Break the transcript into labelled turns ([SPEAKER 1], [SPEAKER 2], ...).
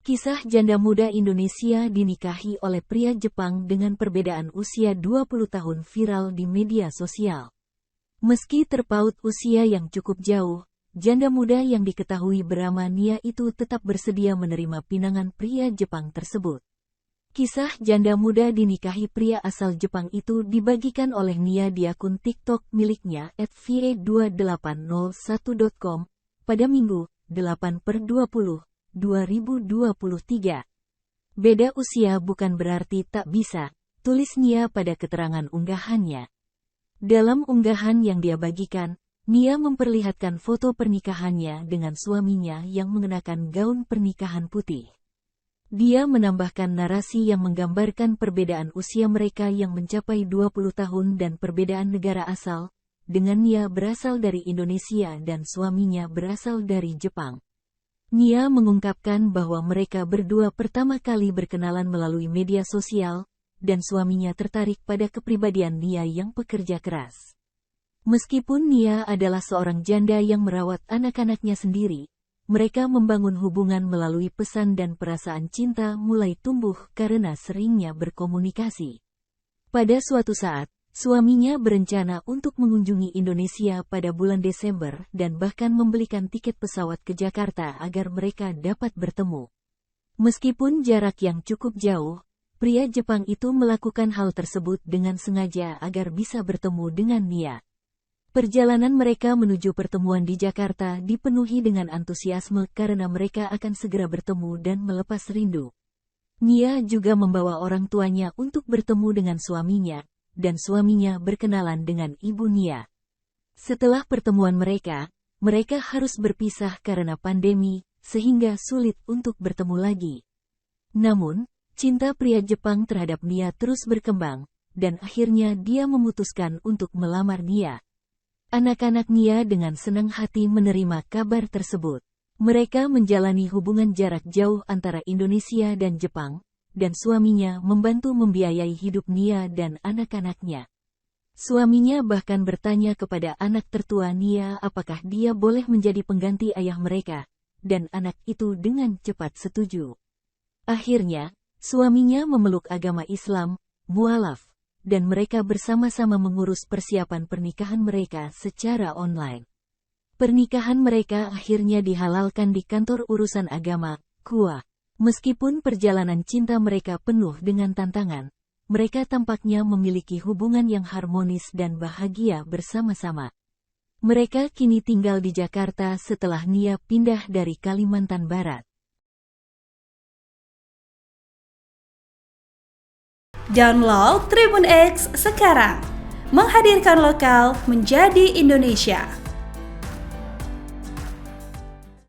[SPEAKER 1] Kisah janda muda Indonesia dinikahi oleh pria Jepang dengan perbedaan usia 20 tahun viral di media sosial. Meski terpaut usia yang cukup jauh, janda muda yang diketahui bernama Nia itu tetap bersedia menerima pinangan pria Jepang tersebut. Kisah janda muda dinikahi pria asal Jepang itu dibagikan oleh Nia di akun TikTok miliknya @va2801.com pada Minggu, 8/20. 2023. Beda usia bukan berarti tak bisa, tulis Nia pada keterangan unggahannya. Dalam unggahan yang dia bagikan, Nia memperlihatkan foto pernikahannya dengan suaminya yang mengenakan gaun pernikahan putih. Dia menambahkan narasi yang menggambarkan perbedaan usia mereka yang mencapai 20 tahun dan perbedaan negara asal, dengan Nia berasal dari Indonesia dan suaminya berasal dari Jepang. Nia mengungkapkan bahwa mereka berdua pertama kali berkenalan melalui media sosial, dan suaminya tertarik pada kepribadian Nia yang pekerja keras. Meskipun Nia adalah seorang janda yang merawat anak-anaknya sendiri, mereka membangun hubungan melalui pesan dan perasaan cinta mulai tumbuh karena seringnya berkomunikasi. Pada suatu saat, suaminya berencana untuk mengunjungi Indonesia pada bulan Desember dan bahkan membelikan tiket pesawat ke Jakarta agar mereka dapat bertemu. Meskipun jarak yang cukup jauh, pria Jepang itu melakukan hal tersebut dengan sengaja agar bisa bertemu dengan Nia. Perjalanan mereka menuju pertemuan di Jakarta dipenuhi dengan antusiasme karena mereka akan segera bertemu dan melepas rindu. Nia juga membawa orang tuanya untuk bertemu dengan suaminya, dan suaminya berkenalan dengan ibu Nia. Setelah pertemuan mereka harus berpisah karena pandemi, sehingga sulit untuk bertemu lagi. Namun, cinta pria Jepang terhadap Nia terus berkembang, dan akhirnya dia memutuskan untuk melamar Nia. Anak-anak Nia dengan senang hati menerima kabar tersebut. Mereka menjalani hubungan jarak jauh antara Indonesia dan Jepang, dan suaminya membantu membiayai hidup Nia dan anak-anaknya. Suaminya bahkan bertanya kepada anak tertua Nia apakah dia boleh menjadi pengganti ayah mereka, dan anak itu dengan cepat setuju. Akhirnya, suaminya memeluk agama Islam, mualaf, dan mereka bersama-sama mengurus persiapan pernikahan mereka secara online. Pernikahan mereka akhirnya dihalalkan di kantor urusan agama, KUA. Meskipun perjalanan cinta mereka penuh dengan tantangan, mereka tampaknya memiliki hubungan yang harmonis dan bahagia bersama-sama. Mereka kini tinggal di Jakarta setelah Nia pindah dari Kalimantan Barat.
[SPEAKER 2] Download Tribun X sekarang, menghadirkan lokal menjadi Indonesia.